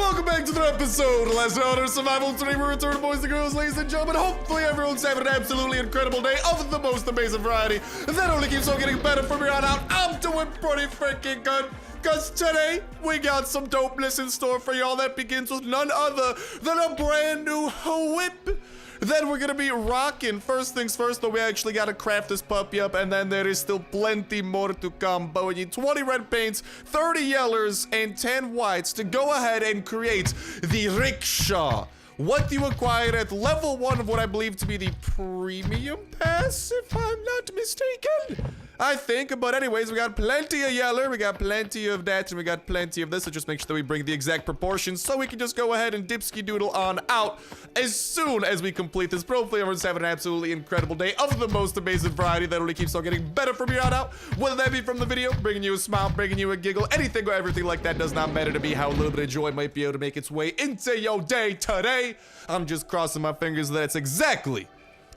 Welcome back to the episode. Last night on Survival. Today we return, boys and girls, ladies and gentlemen. Hopefully everyone's having an absolutely incredible day of the most amazing variety. That only keeps on getting better from here on out. I'm doing pretty freaking good. Because today, we got some dopeness in store for y'all that begins with none other than a brand new whip that we're gonna be rocking. First things first, though, we actually gotta craft this puppy up, and then there is still plenty more to come. But we need 20 red paints, 30 yellers, and 10 whites to go ahead and create the rickshaw. What do you acquire at level 1 of what I believe to be the premium pass, if I'm not mistaken? I think, but anyways, we got plenty of yeller, we got plenty of that, and we got plenty of this, so just make sure that we bring the exact proportions so we can just go ahead and dipsky doodle on out as soon as we complete this. Hopefully everyone's having an absolutely incredible day of the most amazing variety that only keeps on getting better from here on out, whether that be from the video, bringing you a smile, bringing you a giggle, anything or everything like that does not matter to me. How a little bit of joy might be able to make its way into your day today. I'm just crossing my fingers that it's exactly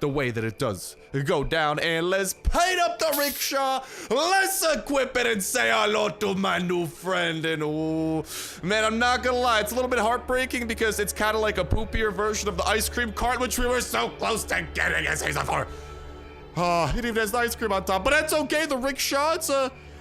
the way that it does go down. And let's paint up the rickshaw, let's equip it and say hello to my new friend. And oh man, I'm not gonna lie, it's a little bit heartbreaking because it's kind of like a poopier version of the ice cream cart, which we were so close to getting as season 4. Oh, it even has the ice cream on top, but that's okay. The rickshaw,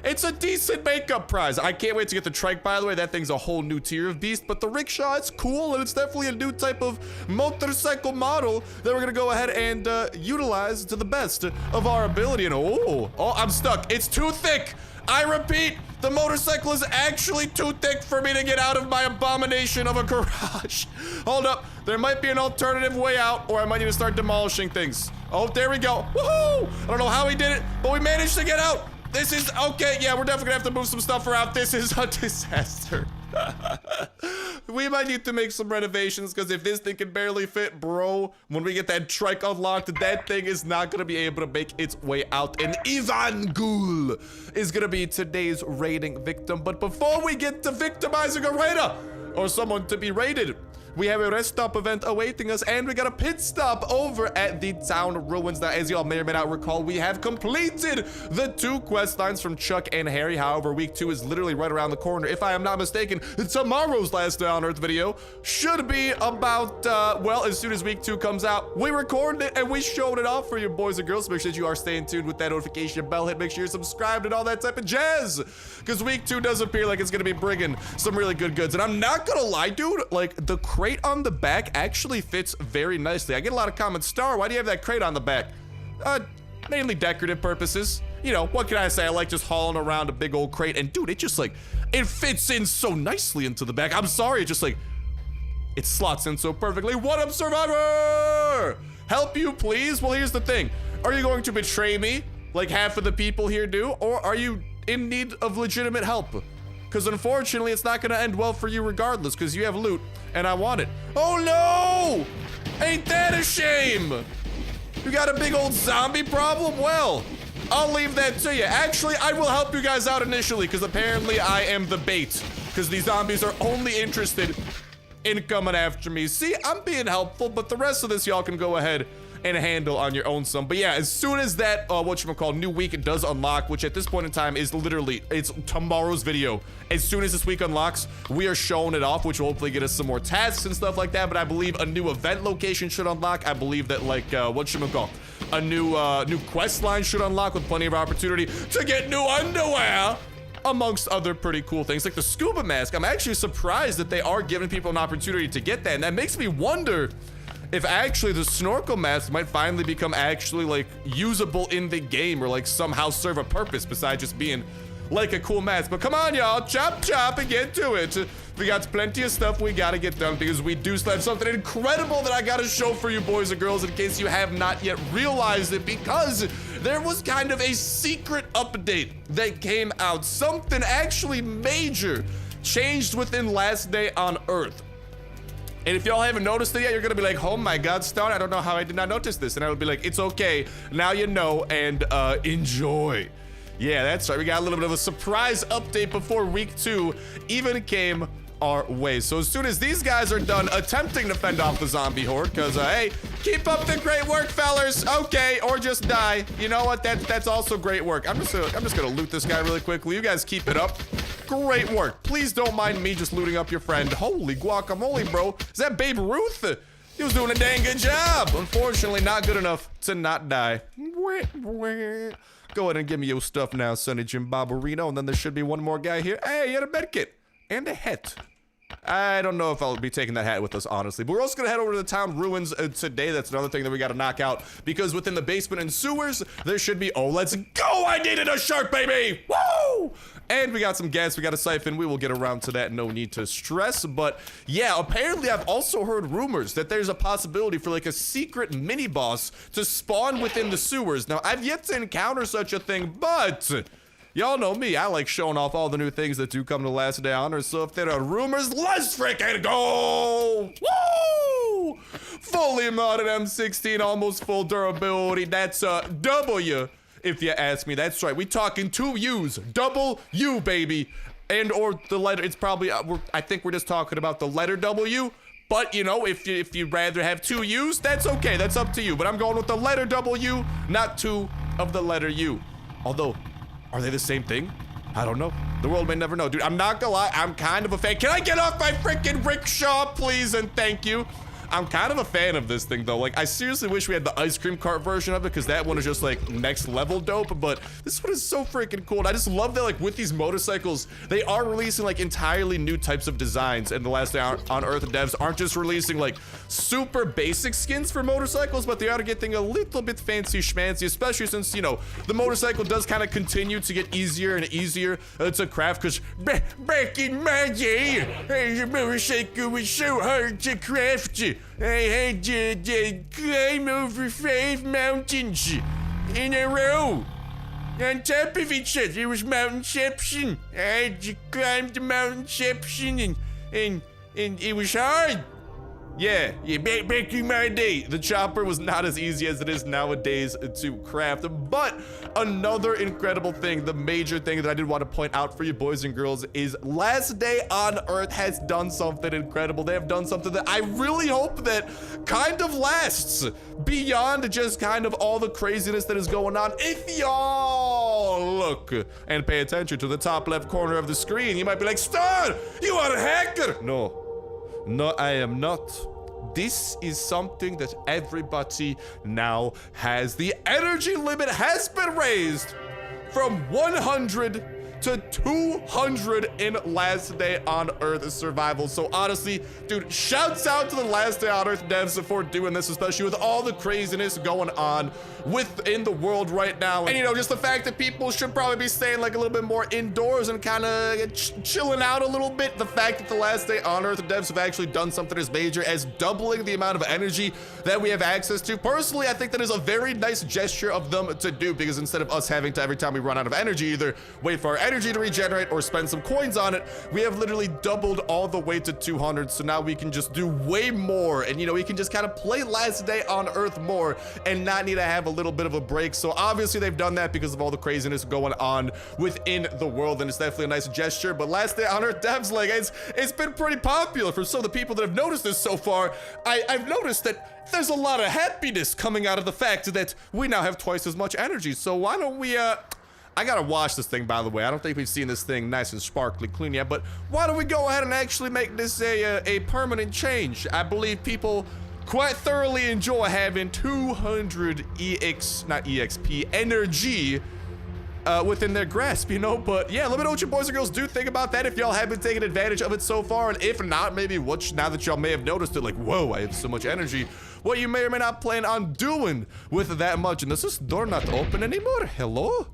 it's a decent makeup prize. I can't wait to get the trike, by the way. That thing's a whole new tier of beast, but the rickshaw, it's cool, and it's definitely a new type of motorcycle model that we're gonna go ahead and utilize to the best of our ability. And oh, I'm stuck. It's too thick. I repeat, the motorcycle is actually too thick for me to get out of my abomination of a garage. Hold up. There might be an alternative way out, or I might need to start demolishing things. Oh, there we go. Woohoo! I don't know how we did it, but we managed to get out. This is okay. Yeah, we're definitely gonna have to move some stuff around. This is a disaster. We might need to make some renovations because if this thing can barely fit, bro, when we get that trike unlocked, that thing is not gonna be able to make its way out. And Ivan Ghoul is gonna be today's raiding victim. But before we get to victimizing a raider or someone to be raided, we have a rest stop event awaiting us, and we got a pit stop over at the town ruins. Now, as y'all may or may not recall, we have completed the 2 quest lines from Chuck and Harry. However, week 2 is literally right around the corner. If I am not mistaken, tomorrow's Last Day on Earth video should be about, well, as soon as week 2 comes out, we recorded it and we showed it off for you boys and girls. Make sure that you are staying tuned with that notification bell hit. Make sure you're subscribed and all that type of jazz, because week 2 does appear like it's gonna be bringing some really good goods. And I'm not gonna lie, dude, like the crate on the back actually fits very nicely. I get a lot of comments, Star, why do you have that crate on the back? Mainly decorative purposes. You know, what can I say? I like just hauling around a big old crate, and dude, it just like, it fits in so nicely into the back. I'm sorry, it just like, it slots in so perfectly. What up, Survivor? Help you, please? Well, here's the thing. Are you going to betray me like half of the people here do, or are you in need of legitimate help? Because unfortunately, it's not gonna end well for you regardless, because you have loot, and I want it. Oh no! Ain't that a shame? You got a big old zombie problem? Well, I'll leave that to you. Actually, I will help you guys out initially, because apparently I am the bait, because these zombies are only interested in coming after me. See, I'm being helpful, but the rest of this y'all can go ahead and handle on your own some. But yeah, as soon as that whatchamacallit new week it does unlock, which at this point in time is literally, it's tomorrow's video. As soon as this week unlocks, we are showing it off, which will hopefully get us some more tasks and stuff like that. But I believe a new event location should unlock. I believe that like a new quest line should unlock with plenty of opportunity to get new underwear, amongst other pretty cool things like the scuba mask. I'm actually surprised that they are giving people an opportunity to get that, and that makes me wonder if actually the snorkel mask might finally become actually like usable in the game, or like somehow serve a purpose besides just being like a cool mask. But come on, y'all, chop and get to it. We got plenty of stuff we gotta get done, because we do still have something incredible that I gotta show for you boys and girls, in case you have not yet realized it, because there was kind of a secret update that came out. Something actually major changed within Last Day on Earth. And if y'all haven't noticed it yet, you're gonna be like, oh my God, Star, I don't know how I did not notice this. And I would be like, it's okay, now you know, and enjoy. Yeah, that's right, we got a little bit of a surprise update before week 2 even came our way. So as soon as these guys are done attempting to fend off the zombie horde, because, hey, keep up the great work, fellers. Okay, or just die. You know what? That's also great work. I'm just gonna loot this guy really quickly. You guys keep it up. Great work. Please don't mind me just looting up your friend. Holy guacamole, bro. Is that Babe Ruth? He was doing a dang good job. Unfortunately, not good enough to not die. Go ahead and give me your stuff now, Sonny Jim Barbarino. And then there should be one more guy here. Hey, you had a medkit. And a hat. I don't know if I'll be taking that hat with us, honestly. But we're also going to head over to the town ruins today. That's another thing that we got to knock out. Because within the basement and sewers, there should be... Oh, let's go! I needed a shark, baby! Woo! And we got some gas we got to siphon. We will get around to that. No need to stress. But yeah, apparently I've also heard rumors that there's a possibility for like a secret mini boss to spawn within the sewers. Now, I've yet to encounter such a thing, but... Y'all know me, I like showing off all the new things that do come to Last Day on Earth, so if there are rumors, let's freaking go! Woo! Fully modded M16, almost full durability, that's a W, if you ask me. That's right, we talking 2 U's, double U, baby. And or the letter, it's probably, I think we're just talking about the letter W, but you know, if you'd rather have 2 U's, that's okay, that's up to you. But I'm going with the letter W, not 2 of the letter U. Although, are they the same thing? I don't know. The world may never know. Dude, I'm not gonna lie. I'm kind of a fan. Can I get off my freaking rickshaw, please? And thank you. I'm kind of a fan of this thing, though. Like, I seriously wish we had the ice cream cart version of it, because that one is just, like, next level dope. But this one is so freaking cool. And I just love that, like, with these motorcycles, they are releasing, like, entirely new types of designs. And the Last Day on Earth devs aren't just releasing, like, super basic skins for motorcycles, but they are getting a little bit fancy schmancy, especially since, you know, the motorcycle does kind of continue to get easier and easier to craft, because back in my day, the motorcycle was so hard to craft. I had to climb over 5 mountains in a row. On top of each other, there was mountainception. I had to climb the mountainception and it was hard. Yeah, back in my day, the chopper was not as easy as it is nowadays to craft. But another incredible thing, the major thing that I did want to point out for you boys and girls is Last Day on Earth has done something incredible. They have done something that I really hope that kind of lasts beyond just kind of all the craziness that is going on. If y'all look and pay attention to the top left corner of the screen, you might be like, Star, you are a hacker. No, I am not. This is something that everybody now has. The energy limit has been raised from 100 to 200 in Last Day on Earth survival. So honestly, dude, shouts out to the Last Day on Earth devs for doing this, especially with all the craziness going on within the world right now. And you know, just the fact that people should probably be staying like a little bit more indoors and kind of chilling out a little bit. The fact that the Last Day on Earth devs have actually done something as major as doubling the amount of energy that we have access to. Personally, I think that is a very nice gesture of them to do, because instead of us having to, every time we run out of energy, either wait for our energy to regenerate or spend some coins on it, we have literally doubled all the way to 200. So now we can just do way more, and you know, we can just kind of play Last Day on Earth more and not need to have a little bit of a break. So obviously they've done that because of all the craziness going on within the world, and it's definitely a nice gesture. But Last Day on Earth devs, like, it's been pretty popular. For some of the people that have noticed this so far, I've noticed that there's a lot of happiness coming out of the fact that we now have twice as much energy. So why don't we I gotta wash this thing, by the way. I don't think we've seen this thing nice and sparkly clean yet, but why don't we go ahead and actually make this a permanent change? I believe people quite thoroughly enjoy having 200 EXP energy within their grasp, you know. But yeah, let me know what you boys and girls do think about that, if y'all have been taking advantage of it so far, and if not, maybe what, now that y'all may have noticed it, like, whoa, I have so much energy, what you may or may not plan on doing with that much. And does this door not open anymore? Hello?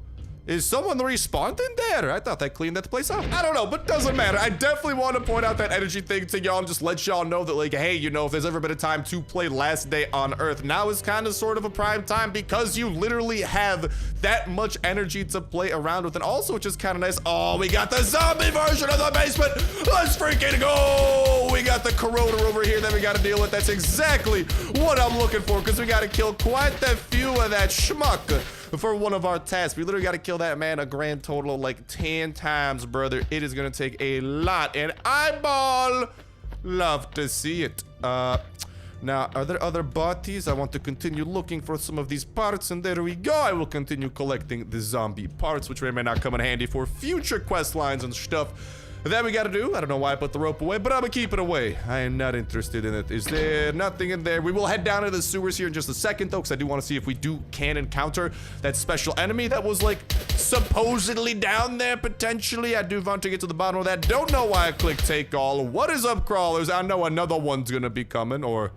Is someone responding there? I thought that cleaned that place up. I don't know, but doesn't matter. I definitely want to point out that energy thing to y'all and just let y'all know that, like, hey, you know, if there's ever been a time to play Last Day on Earth, now is kind of sort of a prime time, because you literally have that much energy to play around with. And also, it's just kind of nice. Oh, we got the zombie version of the basement. Let's freaking go. We got the corroder over here that we got to deal with. That's exactly what I'm looking for, because we got to kill quite a few of that schmuck for one of our tasks. We literally got to kill heal that man a grand total of like 10 times, brother. It is gonna take a lot, and eyeball, love to see it. Now, are there other bodies? I want to continue looking for some of these parts, and there we go. I will continue collecting the zombie parts, which may or may not come in handy for future quest lines and stuff that we gotta do. I don't know why I put the rope away, but I'm gonna keep it away. I am not interested in it. Is there nothing in there? We will head down into the sewers here in just a second, though, because I do want to see if we can encounter that special enemy that was, like, supposedly down there, potentially. I do want to get to the bottom of that. Don't know why I clicked take all. What is up, crawlers? I know another one's gonna be coming, or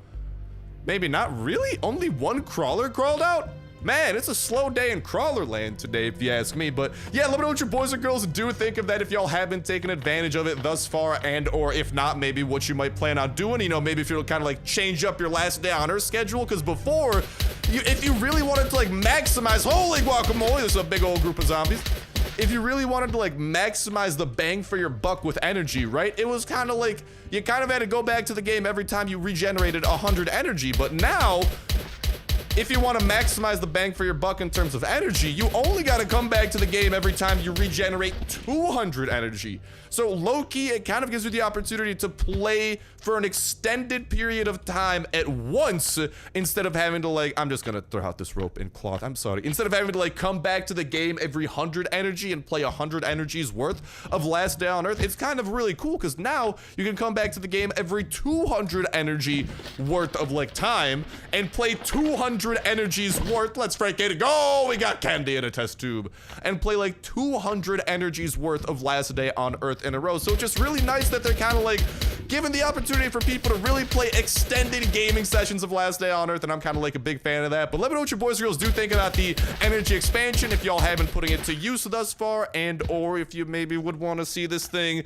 maybe not. Really? Only one crawler crawled out? Man, it's a slow day in crawler land today, if you ask me. But yeah, let me know what your boys and girls do think of that, if y'all have been taking advantage of it thus far, and or if not, maybe what you might plan on doing. You know, maybe if you're kind of like change up your last day on Earth schedule, because before, if you really wanted to like maximize, holy guacamole, there's a big old group of zombies. If you really wanted to like maximize the bang for your buck with energy, right? It was kind of like, you kind of had to go back to the game every time you regenerated 100 energy. But now, if you want to maximize the bang for your buck in terms of energy, you only got to come back to the game every time you regenerate 200 energy. So low-key, it kind of gives you the opportunity to play for an extended period of time at once, instead of having to like, I'm just gonna throw out this rope and cloth, I'm sorry. Instead of having to like come back to the game every 100 energy and play 100 energies worth of Last Day on Earth, it's kind of really cool, because now you can come back to the game every 200 energy worth of like time and play 200 energies worth, let's freaking go, we got candy in a test tube, and play like 200 energies worth of Last Day on Earth in a row. So it's just really nice that they're kind of like giving the opportunity for people to really play extended gaming sessions of Last Day on Earth, and I'm kind of like a big fan of that. But let me know what your boys and girls do think about the energy expansion, if y'all haven't putting it to use thus far, and or if you maybe would want to see this thing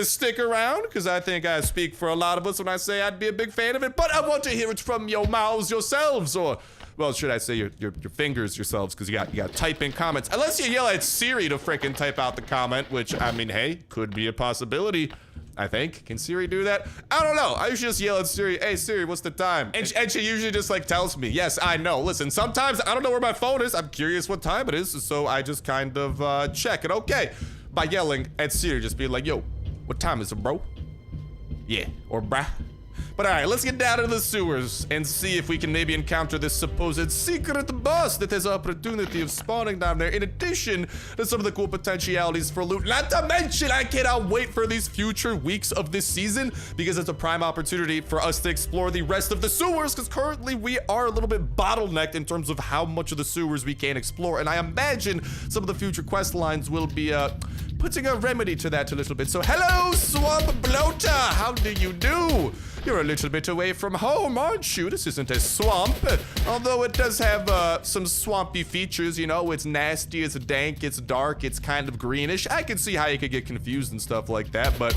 stick around, because I think I speak for a lot of us when I say I'd be a big fan of it. But I want to hear it from your mouths yourselves, or well, should I say your fingers yourselves, because you got type in comments. Unless you yell at Siri to freaking type out the comment, which, I mean, hey, could be a possibility, I think. Can Siri do that? I don't know. I usually just yell at Siri, hey, Siri, what's the time? And she usually just, like, tells me. Yes, I know. Listen, sometimes I don't know where my phone is. I'm curious what time it is, so I just kind of check it. Okay. By yelling at Siri, just being like, yo, what time is it, bro? Yeah, or brah. But all right, let's get down into the sewers and see if we can maybe encounter this supposed secret boss that has opportunity of spawning down there, in addition to some of the cool potentialities for loot. Not to mention, I cannot wait for these future weeks of this season, because it's a prime opportunity for us to explore the rest of the sewers, because currently we are a little bit bottlenecked in terms of how much of the sewers we can explore, and I imagine some of the future quest lines will be putting a remedy to that a little bit. So hello, Swamp Bloater, how do you do? You're a little bit away from home, aren't you? This isn't a swamp, although it does have some swampy features, you know. It's nasty, it's dank, it's dark, it's kind of greenish. I can see how you could get confused and stuff like that, but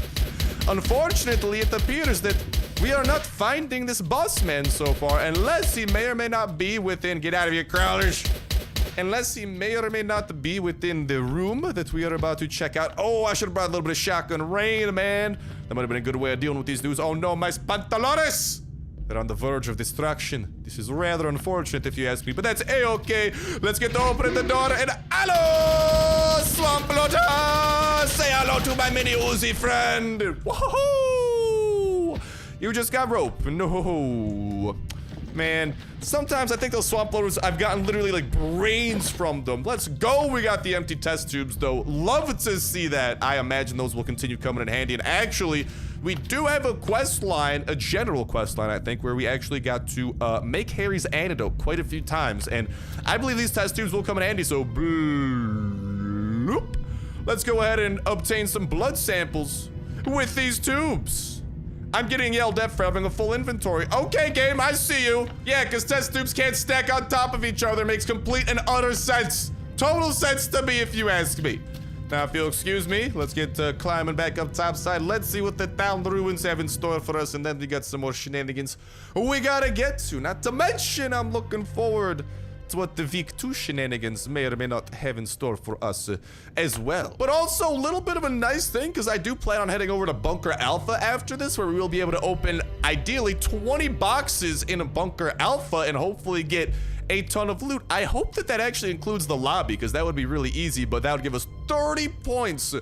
unfortunately, it appears that we are not finding this boss man so far, unless he may or may not be within, get out of here, crawlers. Unless he may or may not be within the room that we are about to check out. Oh, I should have brought a little bit of shotgun rain, man. That might have been a good way of dealing with these dudes. Oh no, my pantalones! They're on the verge of destruction. This is rather unfortunate if you ask me, but that's a-okay. Let's get to opening the door and hello, Swamp Bloater! Say hello to my mini Uzi friend. Woohoo! You just got rope. No. Man, sometimes I think those swamp bloaters, I've gotten literally like brains from them. Let's go. We got the empty test tubes though. Love to see that. I imagine those will continue coming in handy. And actually, we do have a quest line, a general quest line, I think, where we actually got to make Harry's antidote quite a few times. And I believe these test tubes will come in handy. So, bloop. Let's go ahead and obtain some blood samples with these tubes. I'm getting yelled at for having a full inventory. Okay, game, I see you. Yeah, because test tubes can't stack on top of each other. Makes complete and utter sense. Total sense to me, if you ask me. Now, if you'll excuse me, let's get climbing back up topside. Let's see what the town ruins have in store for us, and then we got some more shenanigans we gotta get to. Not to mention, I'm looking forward to what the week 2 shenanigans may or may not have in store for us as well. But also a little bit of a nice thing, because I do plan on heading over to Bunker Alpha after this, where we will be able to open ideally 20 boxes in a Bunker Alpha and hopefully get a ton of loot. I hope that that actually includes the lobby, because that would be really easy, but that would give us 30 points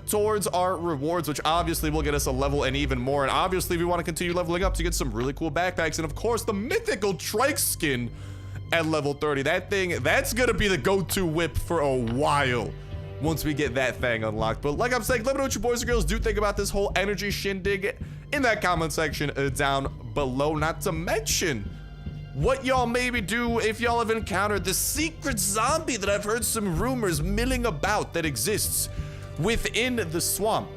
towards our rewards, which obviously will get us a level and even more. And obviously we want to continue leveling up to get some really cool backpacks, and of course the mythical trike skin at level 30. That thing, that's gonna be the go-to whip for a while once we get that thing unlocked. But like I'm saying, let me know what you boys and girls do think about this whole energy shindig in that comment section down below. Not to mention what y'all maybe do if y'all have encountered the secret zombie that I've heard some rumors milling about that exists within the swamp.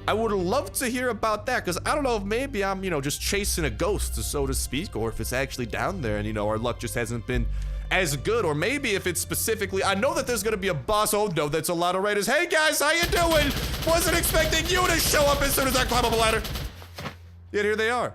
I would love to hear about that, because I don't know if maybe I'm, you know, just chasing a ghost, so to speak, or if it's actually down there and, you know, our luck just hasn't been as good, or maybe if it's specifically, I know that there's gonna be a boss. Oh no, that's a lot of raiders. Hey guys, how you doing? Wasn't expecting you to show up as soon as I climb up a ladder. Yet here they are.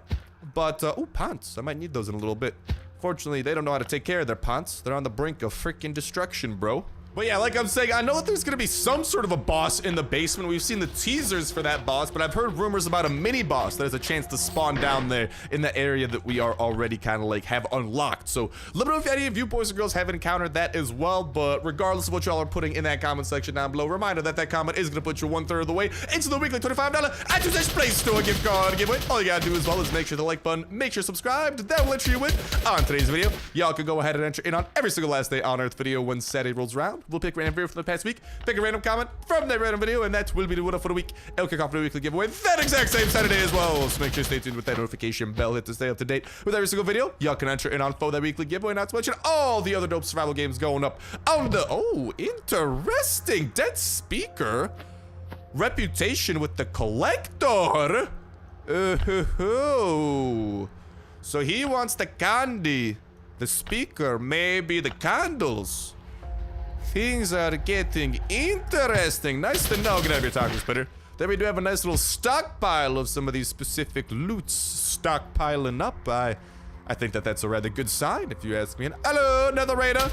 But, oh, pants. I might need those in a little bit. Fortunately, they don't know how to take care of their pants. They're on the brink of freaking destruction, bro. But yeah, like I'm saying, I know that there's gonna be some sort of a boss in the basement. We've seen the teasers for that boss, but I've heard rumors about a mini boss that has a chance to spawn down there in the area that we are already kind of like have unlocked. So let me know if any of you boys and girls have encountered that as well. But regardless of what y'all are putting in that comment section down below, reminder that that comment is gonna put you 1/3 of the way into the weekly $25 iTunes Play Store gift card giveaway. All you gotta do as well is make sure the like button, make sure subscribed. That will let you win on today's video. Y'all can go ahead and enter in on every single last day on Earth video when Saturday rolls around. We'll pick random video from the past week, pick a random comment from that random video, and that will be the winner for the week. It'll kick off the weekly giveaway that exact same Saturday as well. So make sure to stay tuned with that notification bell hit to stay up to date with every single video. Y'all can enter in on for that weekly giveaway, not to mention all the other dope survival games going up on the, oh, interesting, dead speaker reputation with the collector. So he wants the candy, the speaker, maybe the candles. Things are getting interesting. Nice to know. Get out of your talking spitter. Then we do have a nice little stockpile of some of these specific loots stockpiling up. I think that that's a rather good sign, if you ask me. And hello, another raider.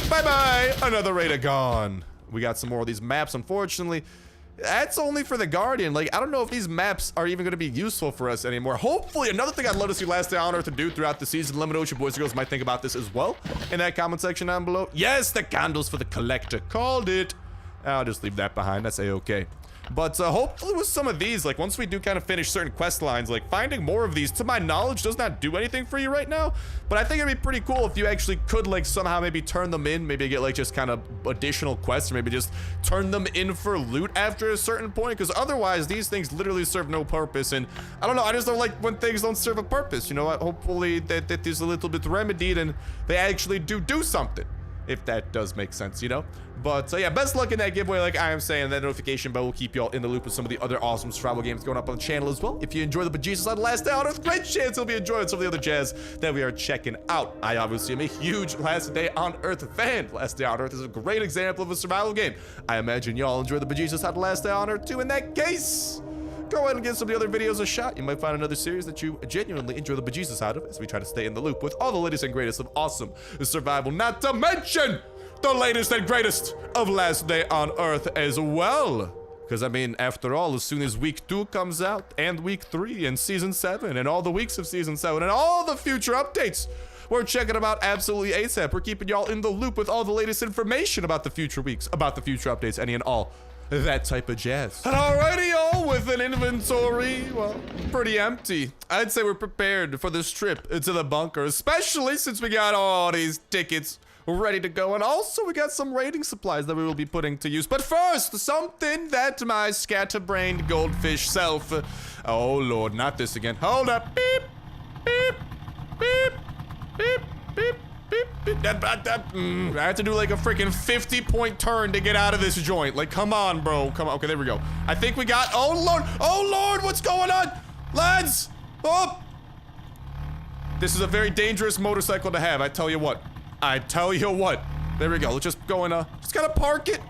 Bye-bye. Another raider gone. We got some more of these maps, unfortunately. That's only for the Guardian. Like, I don't know if these maps are even going to be useful for us anymore. Hopefully, another thing I'd love to see Last Day on Earth to do throughout the season. Let me know what you boys and girls might think about this as well in that comment section down below. Yes, the candles for the collector. Called it. I'll just leave that behind. That's a-okay. But hopefully with some of these, like once we do kind of finish certain quest lines, like finding more of these, to my knowledge, does not do anything for you right now. But I think it'd be pretty cool if you actually could like somehow maybe turn them in, maybe get like just kind of additional quests, or maybe just turn them in for loot after a certain point. Because otherwise, these things literally serve no purpose. And I don't know, I just don't like when things don't serve a purpose. You know what? Hopefully that is a little bit remedied and they actually do something. If that does make sense, you know? But yeah, best luck in that giveaway. Like I am saying, that notification bell will keep y'all in the loop with some of the other awesome survival games going up on the channel as well. If you enjoy the bejesus on Last Day on Earth, great chance you'll be enjoying some of the other jazz that we are checking out. I obviously am a huge Last Day on Earth fan. Last Day on Earth is a great example of a survival game. I imagine y'all enjoy the bejesus on Last Day on Earth too. In that case, go ahead and give some of the other videos a shot. You might find another series that you genuinely enjoy the bejesus out of as we try to stay in the loop with all the latest and greatest of awesome survival, not to mention the latest and greatest of Last Day on Earth as well. Because, I mean, after all, as soon as week 2 comes out, and week 3, and season 7, and all the weeks of season 7, and all the future updates, we're checking them out absolutely ASAP. We're keeping y'all in the loop with all the latest information about the future weeks, about the future updates, any and all that type of jazz. And alrighty, y'all, with an inventory, well, pretty empty. I'd say we're prepared for this trip into the bunker, especially since we got all these tickets ready to go, and also we got some raiding supplies that we will be putting to use. But first, something that my scatterbrained goldfish self, oh lord, not this again. Hold up. Beep, beep, beep, beep, beep, beep, beep. I have to do like a freaking 50-point turn to get out of this joint. Like, come on, bro, come on. Okay, there we go. I think we got, oh lord, what's going on, lads? Oh, this is a very dangerous motorcycle to have, I tell you what. There we go. Let's just go and just gotta park it.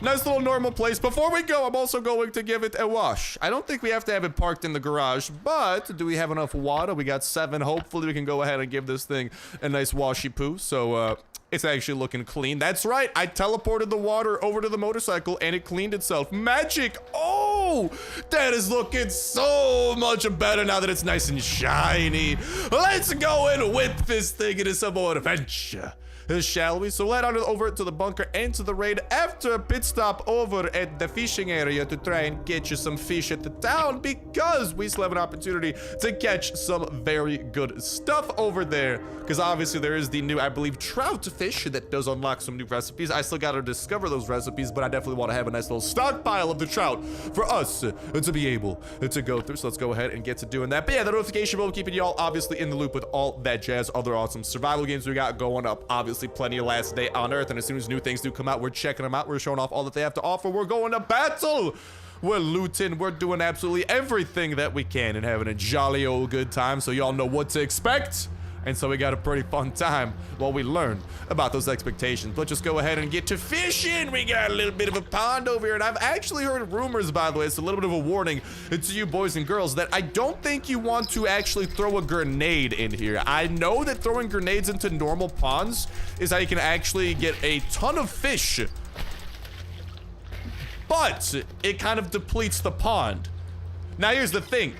Nice little normal place. Before we go, I'm also going to give it a wash. I don't think we have to have it parked in the garage, but do we have enough water? We got 7. Hopefully we can go ahead and give this thing a nice washy poo. So it's actually looking clean. That's right. I teleported the water over to the motorcycle and it cleaned itself. Magic. Oh, Whoa! That is looking so much better now that it's nice and shiny. Let's go and whip this thing into some more adventure, shall we? So head on over to the bunker and to the raid after a pit stop over at the fishing area to try and get you some fish at the town, because we still have an opportunity to catch some very good stuff over there. Because obviously there is the new, I believe, trout fish that does unlock some new recipes. I still got to discover those recipes, but I definitely want to have a nice little stockpile of the trout for us to be able to go through. So let's go ahead and get to doing that. But yeah, the notification bell keeping y'all obviously in the loop with all that jazz, other awesome survival games we got going up. Obviously plenty of Last Day on Earth, and as soon as new things do come out, we're checking them out. We're showing off all that they have to offer. We're going to battle. We're looting. We're doing absolutely everything that we can and having a jolly old good time, so y'all know what to expect. And so we got a pretty fun time while we learn about those expectations. Let's just go ahead and get to fishing. We got a little bit of a pond over here, and I've actually heard rumors, by the way, it's a little bit of a warning to you boys and girls, that I don't think you want to actually throw a grenade in here. I know that throwing grenades into normal ponds is how you can actually get a ton of fish, but it kind of depletes the pond. Now here's the thing.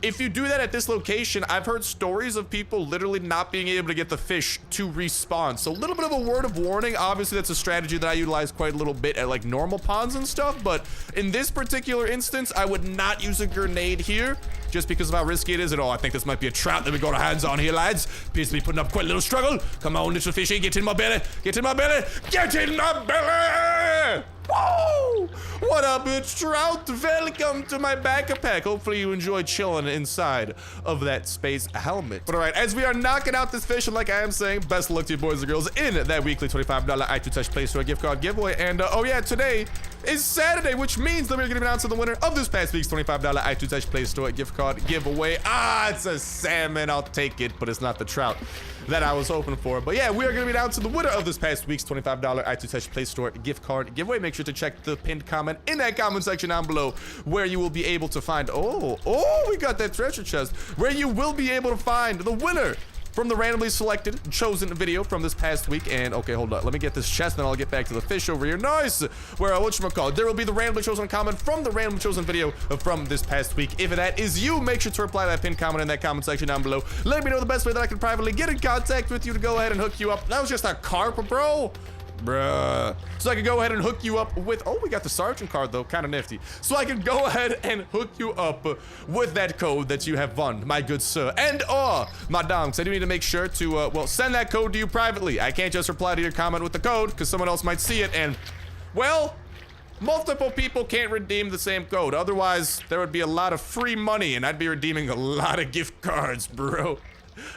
If you do that at this location, I've heard stories of people literally not being able to get the fish to respawn. So a little bit of a word of warning. Obviously, that's a strategy that I utilize quite a little bit at like normal ponds and stuff. But in this particular instance, I would not use a grenade here just because of how risky it is. And oh, I think this might be a trout that we got our hands on here, lads. Appears to be putting up quite a little struggle. Come on, little fishy, get in my belly. Get in my belly. Get in my belly. Whoa! What up, it's Trout? Welcome to my backpack. Hopefully you enjoy chilling inside of that space helmet. But all right, as we are knocking out this fish, and like I am saying, best of luck to you boys and girls in that weekly $25 i2touch Play Store gift card giveaway. And oh yeah, today is Saturday, which means that we're going to be announcing the winner of this past week's $25 i2touch Play Store gift card giveaway. Ah, it's a salmon. I'll take it, but it's not the trout that I was hoping for. But yeah, we are going to be announcing the winner of this past week's $25 i2touch Play Store gift card giveaway. Make sure to check the pinned comment in that comment section down below, where you will be able to find, we got that treasure chest, where you will be able to find the winner from the randomly selected chosen video from this past week. And okay, hold on, let me get this chest, then I'll get back to the fish over here. Nice. Where whatchamacallit, there will be the randomly chosen comment from the randomly chosen video from this past week. If that is you, make sure to reply to that pinned comment in that comment section down below. Let me know the best way that I can privately get in contact with you to go ahead and hook you up. That was just a carp, bro. Bruh. So I can go ahead and hook you up with, we got the sergeant card though, kind of nifty. So I can go ahead and hook you up with that code that you have won, my good sir. And madam, so I do need to make sure to, send that code to you privately. I can't just reply to your comment with the code, because someone else might see it, and, well, multiple people can't redeem the same code. Otherwise, there would be a lot of free money, and I'd be redeeming a lot of gift cards, bro.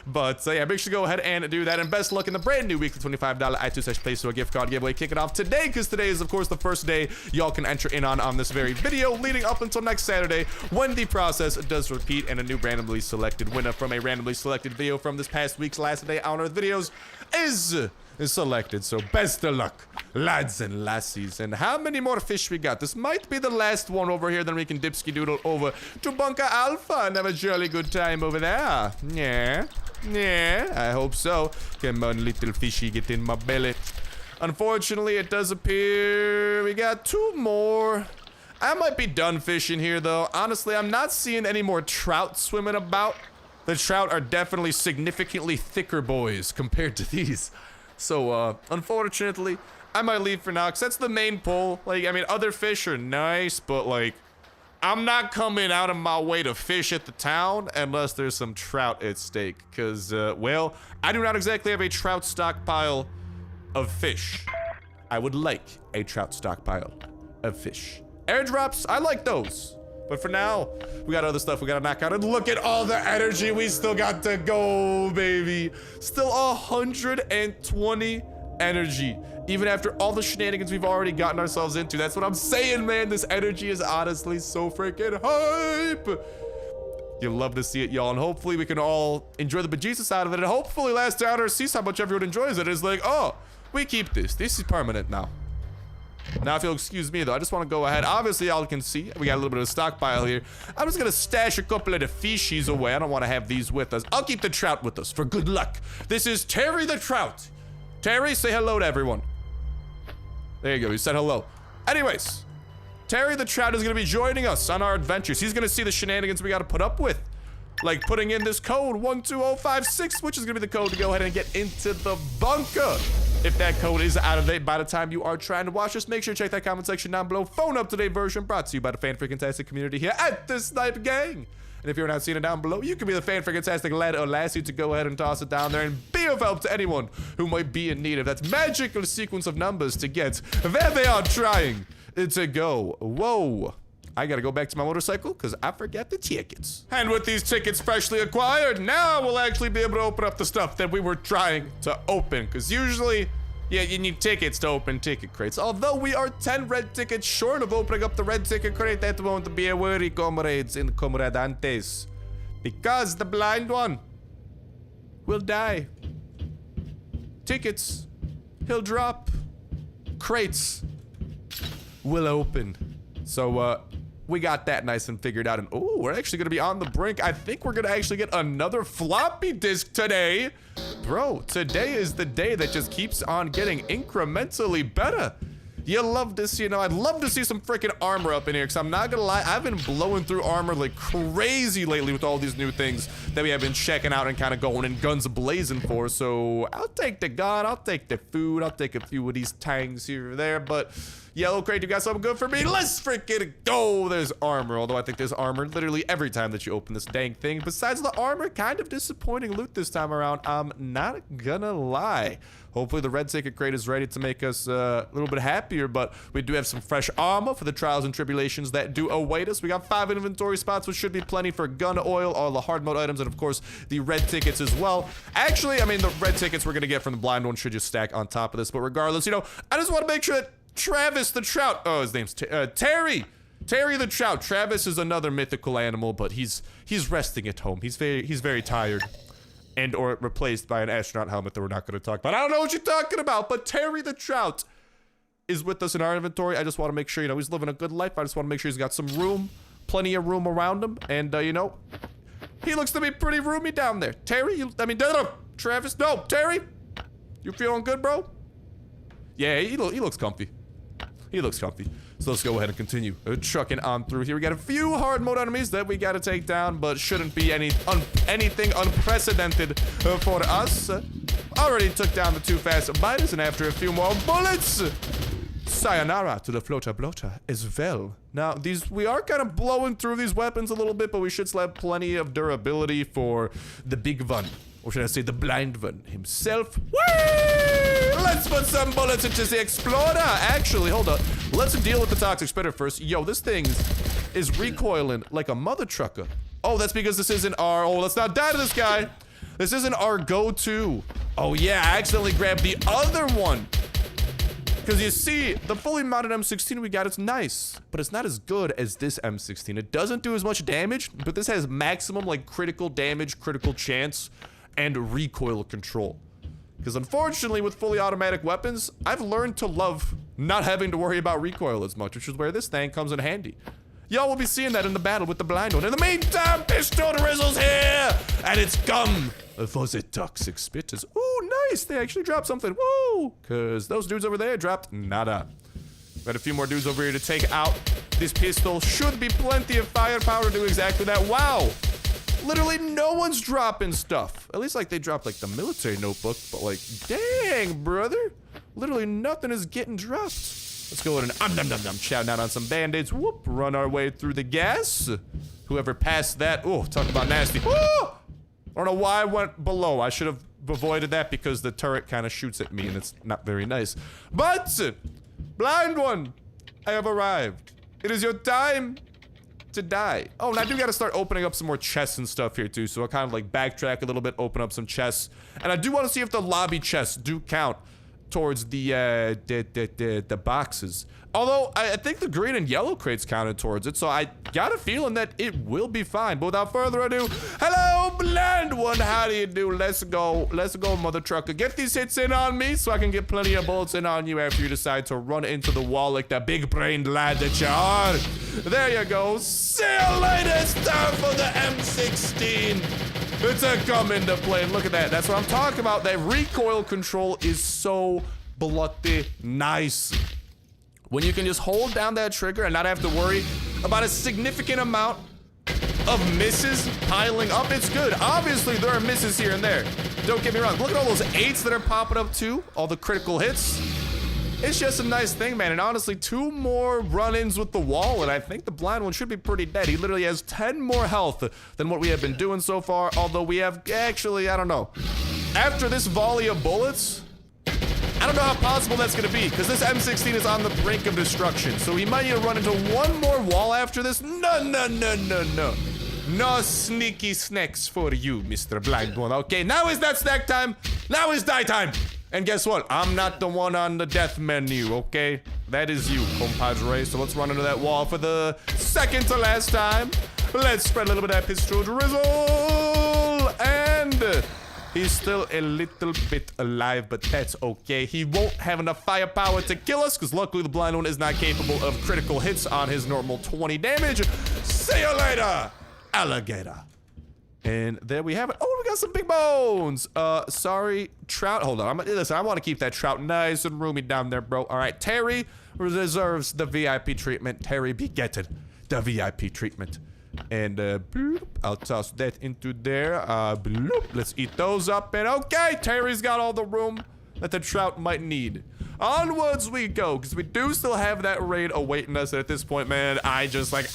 But yeah, make sure to go ahead and do that, and best luck in the brand new weekly $25 i2touch Play Store gift card giveaway kicking off today, because today is of course the first day y'all can enter in on this very video, leading up until next Saturday when the process does repeat and a new randomly selected winner from a randomly selected video from this past week's Last Day on Earth videos is selected. So best of luck, lads and lassies. And how many more fish we got? This might be the last one over here, then we can dipsky doodle over to Bunker Alpha and have a jolly good time over there. Yeah, I hope so. Come on, little fishy, get in my belly. Unfortunately, it does appear we got two more. I might be done fishing here though. Honestly, I'm not seeing any more trout swimming about. The trout are definitely significantly thicker boys compared to these. So, unfortunately, I might leave for now, because that's the main pull. Like, I mean, other fish are nice, but, like, I'm not coming out of my way to fish at the town unless there's some trout at stake. Because, well, I do not exactly have a trout stockpile of fish. I would like a trout stockpile of fish. Airdrops, I like those. But for now, we got other stuff we gotta knock out. And look at all the energy we still got to go, baby. Still 120 energy. Even after all the shenanigans we've already gotten ourselves into. That's what I'm saying, man. This energy is honestly so freaking hype. You'll love to see it, y'all. And hopefully we can all enjoy the bejesus out of it. And hopefully Last Day on Earth sees how much everyone enjoys it. It's like, we keep this. This is permanent now. Now, if you'll excuse me, though, I just want to go ahead. Obviously, y'all can see we got a little bit of a stockpile here. I'm just going to stash a couple of the fishies away. I don't want to have these with us. I'll keep the trout with us for good luck. This is Terry the Trout. Terry, say hello to everyone. There you go. He said hello. Anyways, Terry the Trout is gonna be joining us on our adventures. He's gonna see the shenanigans we gotta put up with. Like putting in this code 12056, which is gonna be the code to go ahead and get into the bunker. If that code is out of date by the time you are trying to watch this, make sure to check that comment section down below. Phone up-to-date version brought to you by the fan-freaking-tastic community here at the Snipe Gang. And if you're not seeing it down below, you can be the fan-freaking-tastic lad or lassie to go ahead and toss it down there and be of help to anyone who might be in need of that magical sequence of numbers to get where they are trying to go. Whoa. I gotta go back to my motorcycle because I forgot the tickets. And with these tickets freshly acquired, now we'll actually be able to open up the stuff that we were trying to open. Because usually, yeah, you need tickets to open ticket crates. Although we are 10 red tickets short of opening up the red ticket crate, that won't be a worry, comrades and comradantes. Because the blind one will die. Tickets, he'll drop. Crates will open. So, we got that nice and figured out. And, oh, we're actually going to be on the brink. I think we're going to actually get another floppy disk today. Bro, today is the day that just keeps on getting incrementally better. You love to see, I'd love to see some freaking armor up in here, because I'm not gonna lie, I've been blowing through armor like crazy lately with all these new things that we have been checking out and kind of going in guns blazing for. So I'll take the gun, I'll take the food, I'll take a few of these tanks here or there, but Yellow Crate, you got something good for me? Let's freaking go! There's armor, although I think there's armor literally every time that you open this dang thing. Besides the armor, kind of disappointing loot this time around, I'm not gonna lie. Hopefully the red ticket crate is ready to make us a little bit happier, but we do have some fresh armor for the trials and tribulations that do await us. We got 5 inventory spots, which should be plenty for gun oil, all the hard mode items, and of course the red tickets as well. Actually, I mean, the red tickets we're gonna get from the blind one should just stack on top of this, but regardless, I just want to make sure that Travis the Trout, oh, his name's Terry the Trout. Travis is another mythical animal, but he's resting at home. He's very tired. And or replaced by an astronaut helmet that we're not going to talk about. I don't know what you're talking about, but Terry the Trout is with us in our inventory. I just want to make sure, he's living a good life. I just want to make sure he's got some room, plenty of room around him. And, he looks to be pretty roomy down there. Terry, Travis, no, Terry, you feeling good, bro? Yeah, he looks comfy. He looks comfy. So let's go ahead and continue trucking on through here. We got a few hard mode enemies that we got to take down, but shouldn't be anything unprecedented for us. Already took down the 2 fast biters, and after a few more bullets, sayonara to the floater bloater as well. Now, we are kind of blowing through these weapons a little bit, but we should still have plenty of durability for the big one. Or should I say the blind one himself? Whee! Let's put some bullets into the exploder. Actually, hold up. Let's deal with the toxic spitter first. Yo, this thing is recoiling like a mother trucker. Oh, that's because this isn't our... Oh, let's not die to this guy. This isn't our go-to. Oh, yeah, I accidentally grabbed the other one. Because you see, the fully mounted M16 we got, it's nice, but it's not as good as this M16. It doesn't do as much damage, but this has maximum, critical damage, critical chance, and recoil control. Because unfortunately, with fully automatic weapons, I've learned to love not having to worry about recoil as much, which is where this thing comes in handy. Y'all will be seeing that in the battle with the blind one. In the meantime, Pistol Drizzle's here, and it's come for the toxic spitters. Ooh, nice, they actually dropped something. Woo, because those dudes over there dropped nada. Got a few more dudes over here to take out. This pistol should be plenty of firepower to do exactly that. Wow. Literally no one's dropping stuff. At least they dropped the military notebook, but dang, brother. Literally nothing is getting dropped. Let's go ahead and chow down on some band-aids. Whoop, run our way through the gas. Whoever passed that, oh, talk about nasty. Oh! I don't know why I went below. I should have avoided that because the turret kind of shoots at me and it's not very nice. But, blind one, I have arrived. It is your time to die. Oh, and I do got to start opening up some more chests and stuff here too, so I'll kind of backtrack a little bit, open up some chests, and I do want to see if the lobby chests do count towards the boxes. Although I think the green and yellow crates counted towards it, so I got a feeling that it will be fine. But without further ado, hello, blind one. How do you do? Let's go, mother trucker. Get these hits in on me so I can get plenty of bullets in on you after you decide to run into the wall like the big-brained lad that you are. There you go. See you later. It's time for the M16. It's a come into play. Look at that. That's what I'm talking about. That recoil control is so bloody nice. when you can just hold down that trigger and not have to worry about a significant amount of misses piling up, it's good. Obviously, there are misses here and there. Don't get me wrong. Look at all those 8s that are popping up too. All the critical hits. It's just a nice thing, man. And honestly, 2 more run-ins with the wall, and I think the blind one should be pretty dead. He literally has 10 more health than what we have been doing so far. Although we have actually, I don't know. After this volley of bullets, I don't know how possible that's going to be, because this M16 is on the brink of destruction. So he might need to run into 1 more wall after this. No. No sneaky snacks for you, Mr. Blind One. Okay, now is that snack time. Now is die time. And guess what? I'm not the one on the death menu, okay? That is you, compadre. So let's run into that wall for the second to last time. Let's spread a little bit of that pistol drizzle. And he's still a little bit alive, but that's okay. He won't have enough firepower to kill us, because luckily the blind one is not capable of critical hits on his normal 20 damage. See you later, alligator. And there we have it. Oh, we got some big bones. Sorry, trout. Hold on. Listen, I want to keep that trout nice and roomy down there, bro. All right, Terry deserves the VIP treatment. Terry be getting the VIP treatment. And bloop, I'll toss that into there. Bloop, let's eat those up. And okay, Terry's got all the room that the trout might need. Onwards we go, because we do still have that raid awaiting us. And at this point, man, I just like,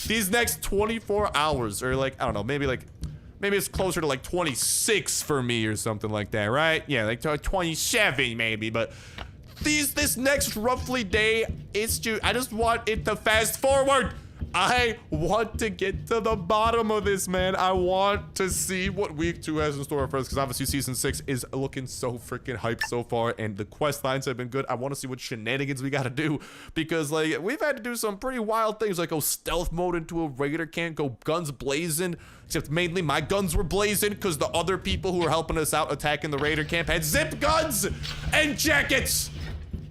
these next 24 hours, or like, I don't know, maybe it's closer to like 26 for me or something like that, right? Yeah, like 27 maybe, but this next roughly day, I just want it to fast forward. I want to get to the bottom of this, man. I want to see what week 2 has in store for us, because obviously season 6 is looking so freaking hyped so far, and the quest lines have been good. I want to see what shenanigans we got to do, because like we've had to do some pretty wild things, like go stealth mode into a raider camp, go guns blazing, except mainly my guns were blazing because the other people who were helping us out attacking the raider camp had zip guns and jackets.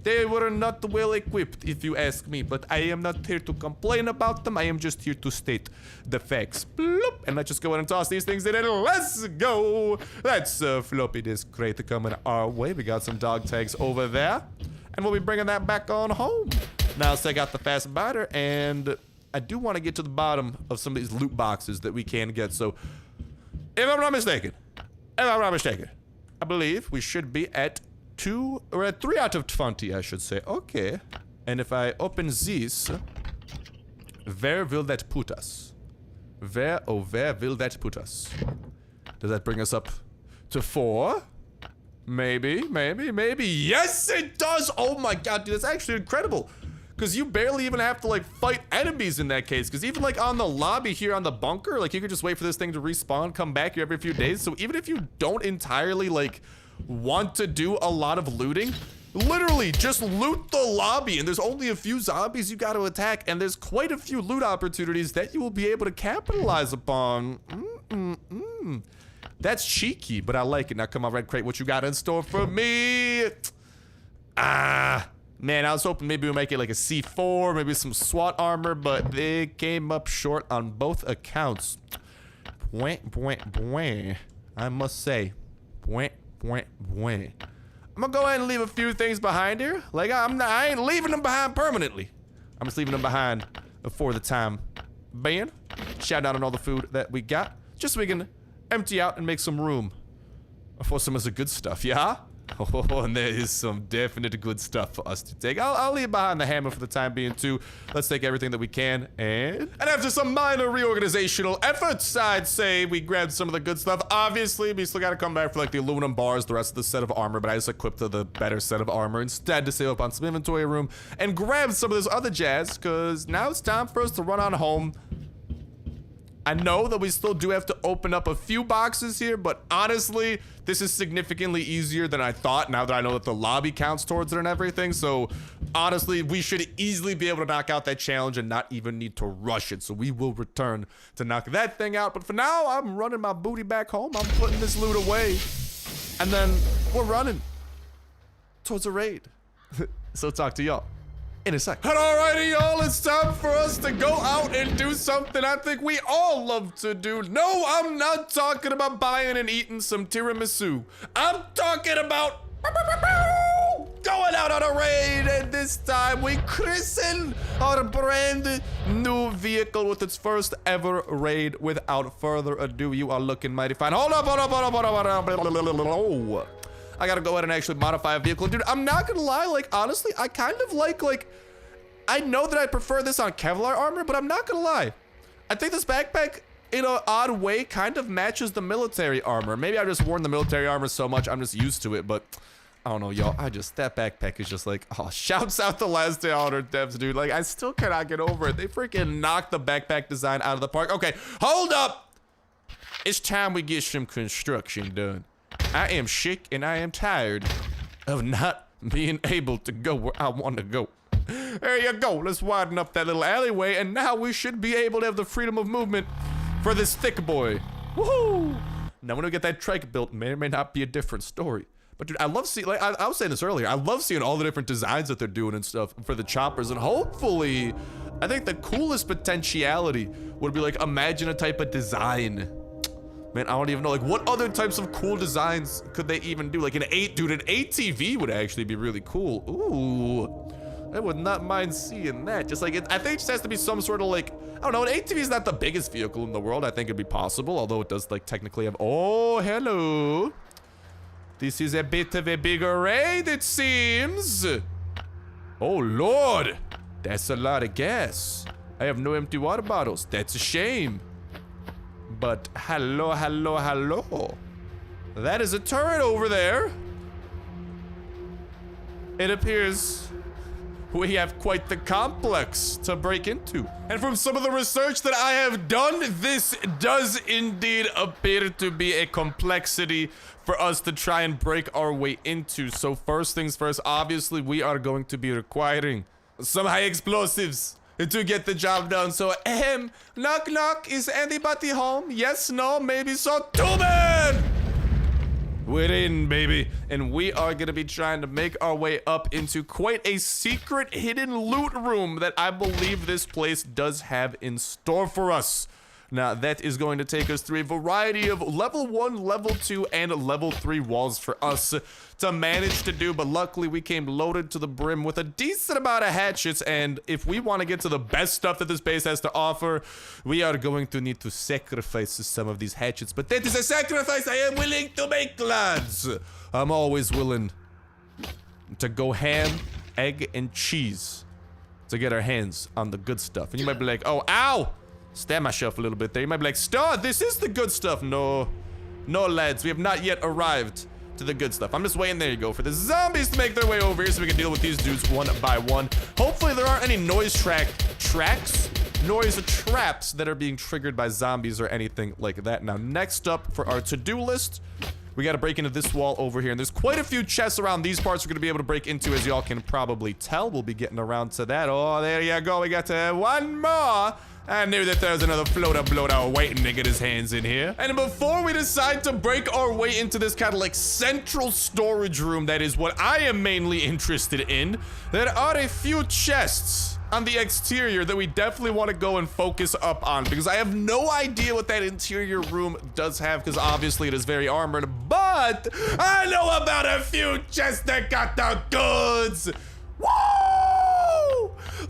They were not well equipped, if you ask me, but I am not here to complain about them. I am just here to state the facts. Bloop. And let's just go ahead and toss these things in, and let's go. That's floppy disk crate coming our way. We got some dog tags over there, and we'll be bringing that back on home. Now let's take out the fast biter, and I do want to get to the bottom of some of these loot boxes that we can get. So, if I'm not mistaken, I believe we should be at 2 or at 3 out of 20, I should say. Okay. And if I open this, where will that put us? Where will that put us? Does that bring us up to 4? Maybe. Yes, it does. Oh my god, dude, that's actually incredible. Because you barely even have to like fight enemies in that case. Because even like on the lobby here on the bunker, like you could just wait for this thing to respawn, come back here every few days. So even if you don't entirely like want to do a lot of looting, literally just loot the lobby, and there's only a few zombies you got to attack, and there's quite a few loot opportunities that you will be able to capitalize upon. That's cheeky, but I like it. Now come on, Red Crate, what you got in store for me? Man, I was hoping maybe we'll make it like a C4, maybe some SWAT armor, but they came up short on both accounts. I must say, I'm gonna go ahead and leave a few things behind here. Like I ain't leaving them behind permanently. I'm just leaving them behind for the time being. Shout out on all the food that we got, just so we can empty out and make some room for some of the good stuff, yeah? Oh, and there is some definite good stuff for us to take. I'll leave behind the hammer for the time being too. Let's take everything that we can, and after some minor reorganizational efforts, I'd say we grabbed some of the good stuff. Obviously, we still gotta come back for like the aluminum bars, the rest of the set of armor, but I just equipped the better set of armor instead to save up on some inventory room and grab some of this other jazz, because now it's time for us to run on home. I know that we still do have to open up a few boxes here, but honestly, this is significantly easier than I thought now that I know that the lobby counts towards it and everything. So honestly, we should easily be able to knock out that challenge and not even need to rush it. So we will return to knock that thing out. But for now, I'm running my booty back home. I'm putting this loot away. And then we're running towards a raid. So talk to y'all in a sec. And alrighty, y'all, it's time for us to go out and do something I think we all love to do. No, I'm not talking about buying and eating some tiramisu. I'm talking about going out on a raid, and this time we christen our brand new vehicle with its first ever raid. Without further ado, you are looking mighty fine. Hold up. Oh, I gotta go ahead and actually modify a vehicle. Dude, I'm not gonna lie, like, honestly, I kind of like, I know that I prefer this on Kevlar armor, but I'm not gonna lie. I think this backpack, in an odd way, kind of matches the military armor. Maybe I've just worn the military armor so much, I'm just used to it, but I don't know, y'all. That backpack is just like, oh, shouts out the Last Day Honor devs, dude. Like, I still cannot get over it. They freaking knocked the backpack design out of the park. Okay, hold up. It's time we get some construction done. I am sick and I am tired of not being able to go where I want to go. There you go. Let's widen up that little alleyway, and now we should be able to have the freedom of movement for this thick boy. Woohoo! Now, when we get that trike built, may or may not be a different story. But dude, I love seeing, like, I was saying this earlier, I love seeing all the different designs that they're doing and stuff for the choppers, and hopefully, I think the coolest potentiality would be, like, imagine a type of design. Man, I don't even know, like, what other types of cool designs could they even do? Like, an ATV would actually be really cool. Ooh, I would not mind seeing that. Just like, I think it just has to be some sort of, like, I don't know, an ATV is not the biggest vehicle in the world. I think it'd be possible, although it does, like, technically have, oh, hello. This is a bit of a bigger raid, it seems. Oh, Lord. That's a lot of gas. I have no empty water bottles. That's a shame. But hello. That is a turret over there. It appears we have quite the complex to break into. And from some of the research that I have done, this does indeed appear to be a complexity for us to try and break our way into. So first things first, obviously we are going to be requiring some high explosives to get the job done. So knock knock, is anybody home? Yes, no, maybe so. Too bad! We're in, baby. And we are gonna be trying to make our way up into quite a secret hidden loot room that I believe this place does have in store for us. Now, that is going to take us through a variety of level 1, level 2, and level 3 walls for us to manage to do, but luckily we came loaded to the brim with a decent amount of hatchets, and if we want to get to the best stuff that this base has to offer, we are going to need to sacrifice some of these hatchets, but that is a sacrifice I am willing to make, lads. I'm always willing to go ham, egg, and cheese to get our hands on the good stuff. And you might be like, oh, ow! Stab myself a little bit there. You might be like, Star, this is the good stuff. No, lads, we have not yet arrived to the good stuff. I'm just waiting, there you go, for the zombies to make their way over here so we can deal with these dudes one by one. Hopefully there aren't any noise traps that are being triggered by zombies or anything like that. Now, next up for our to-do list, we got to break into this wall over here, and there's quite a few chests around these parts we're going to be able to break into, as y'all can probably tell. We'll be getting around to that. Oh, there you go. We got one more. I knew that there was another floater bloater waiting to get his hands in here. And before we decide to break our way into this kind of like central storage room, that is what I am mainly interested in, there are a few chests on the exterior that we definitely want to go and focus up on, because I have no idea what that interior room does have, because obviously it is very armored, but I know about a few chests that got the goods. Woo!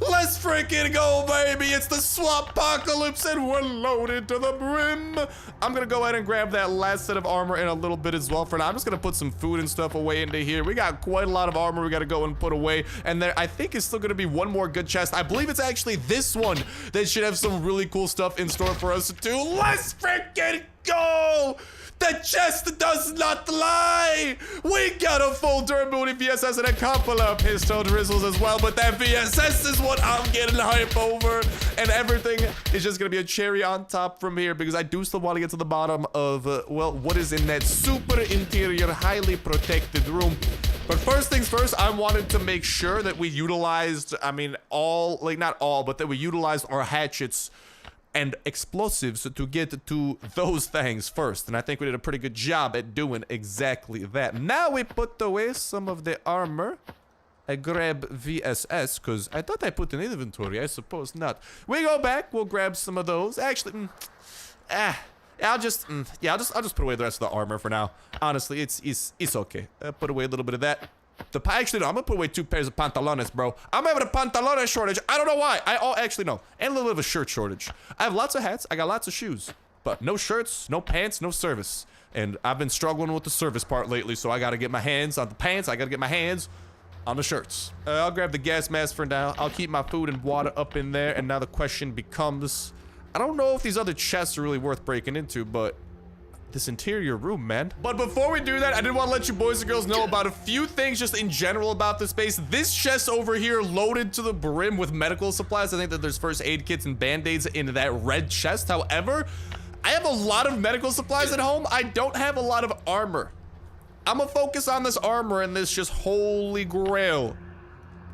Let's freaking go, baby. It's the swamp apocalypse and we're loaded to the brim. I'm gonna go ahead and grab that last set of armor in a little bit as well. For now, I'm just gonna put some food and stuff away into here. We got quite a lot of armor we gotta go and put away, and there I think is still gonna be one more good chest. I believe it's actually this one that should have some really cool stuff in store for us too. Let's freaking go! The chest does not lie! We got a full durability VSS and a couple of pistol drizzles as well, but that VSS is what I'm getting hype over, and everything is just gonna be a cherry on top from here, because I do still want to get to the bottom of, well, what is in that super interior, highly protected room. But first things first, I wanted to make sure that we utilized, I mean, not all, but that we utilized our hatchets and explosives to get to those things first, and I think we did a pretty good job at doing exactly that. Now we put away some of the armor. I grab VSS because I thought I put in inventory. I suppose not. We go back. We'll grab some of those. Actually, I'll just put away the rest of the armor for now. Honestly, it's okay. Put away a little bit of that. Actually, no, I'm gonna put away 2 pairs of pantalones, bro. I'm having a pantalone shortage. I don't know why. Actually, no. And a little bit of a shirt shortage. I have lots of hats. I got lots of shoes. But no shirts, no pants, no service. And I've been struggling with the service part lately, so I gotta get my hands on the pants. I gotta get my hands on the shirts. I'll grab the gas mask for now. I'll keep my food and water up in there. And now the question becomes, I don't know if these other chests are really worth breaking into, but this interior room, man. But before we do that, I did want to let you boys and girls know about a few things just in general about this space. This chest over here loaded to the brim with medical supplies. I think that there's first aid kits and band-aids in that red chest. However, I have a lot of medical supplies at home. I don't have a lot of armor. I'm gonna focus on this armor and this just holy grail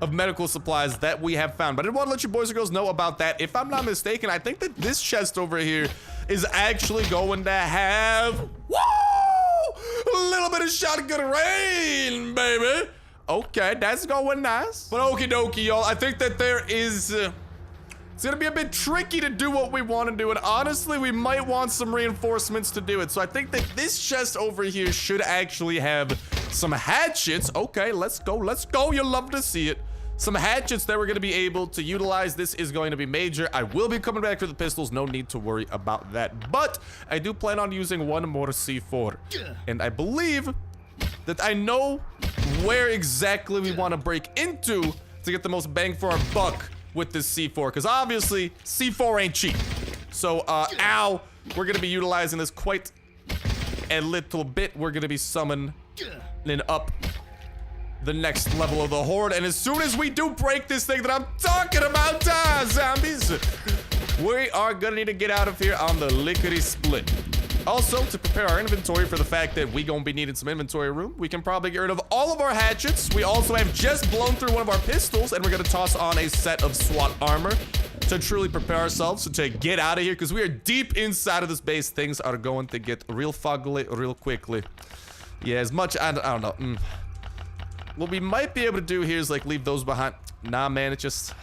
of medical supplies that we have found. But I did want to let you boys and girls know about that. If I'm not mistaken, I think that this chest over here is actually going to have, woo, a little bit of shotgun rain, baby. Okay, that's going nice. But okie dokie, y'all. I think that there is, it's gonna be a bit tricky to do what we want to do. And honestly, we might want some reinforcements to do it. So I think that this chest over here should actually have some hatchets. Okay, let's go. Let's go. You'll love to see it. Some hatchets that we're going to be able to utilize. This is going to be major. I will be coming back for the pistols. No need to worry about that. But I do plan on using one more C4. And I believe that I know where exactly we want to break into to get the most bang for our buck with this C4. Because obviously, C4 ain't cheap. So, we're going to be utilizing this quite a little bit. We're going to be summoning up the next level of the horde, and as soon as we do break this thing that I'm talking about, zombies, we are gonna need to get out of here on the lickety split. Also, to prepare our inventory for the fact that we gonna be needing some inventory room, we can probably get rid of all of our hatchets. We also have just blown through one of our pistols, and we're gonna toss on a set of SWAT armor to truly prepare ourselves to get out of here, because we are deep inside of this base. Things are going to get real fuggly real quickly. Yeah, as much, I don't know. What we might be able to do here is like leave those behind. Nah, man, it's just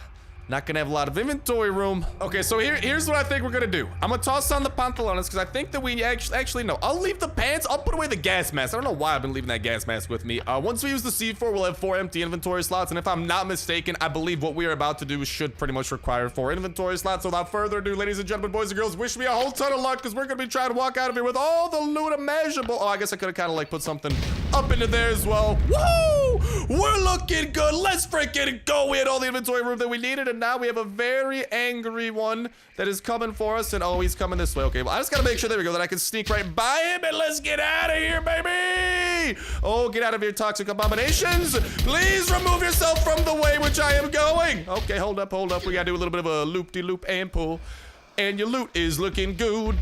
not gonna have a lot of inventory room. Okay, so here's what I think we're gonna do. I'm gonna toss on the pantalones because I think that we actually no. I'll leave the pants. I'll put away the gas mask. I don't know why I've been leaving that gas mask with me. Once we use the C4, we'll have 4 empty inventory slots. And if I'm not mistaken, I believe what we are about to do should pretty much require 4 inventory slots. So without further ado, ladies and gentlemen, boys and girls, wish me a whole ton of luck because we're gonna be trying to walk out of here with all the loot imaginable. Oh, I guess I could have kind of like put something up into there as well. Woo! We're looking good. Let's freaking go. We had all the inventory room that we needed, and now we have a very angry one that is coming for us. And oh, he's coming this way. Okay, well, I just gotta make sure, there we go, that I can sneak right by him, and let's get out of here, baby. Oh, get out of here, toxic abominations. Please remove yourself from the way which I am going. Okay, hold up. We gotta do a little bit of a loop-de-loop and pull. And your loot is looking good.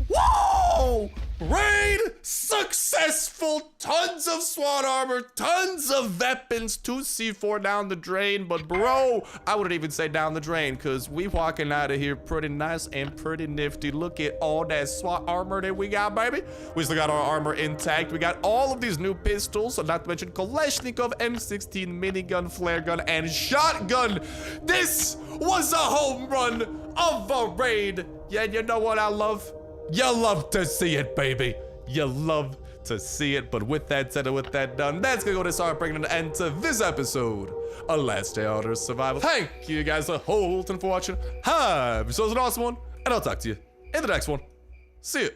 Whoa! Raid successful. Tons of SWAT armor, tons of weapons, 2 C4 down the drain. But bro, I wouldn't even say down the drain, because we walking out of here pretty nice and pretty nifty. Look at all that SWAT armor that we got, baby. We still got our armor intact. We got all of these new pistols, not to mention Kalashnikov, M16, minigun, flare gun, and shotgun. This was a home run of a raid. Yeah, you know what I love? You love to see it, baby. You love to see it. But with that said and with that done, that's gonna go to start bringing an end to this episode of Last Day on Earth Survival. Thank you guys a whole ton for watching. Have yourselves an awesome one, and I'll talk to you in the next one. See ya.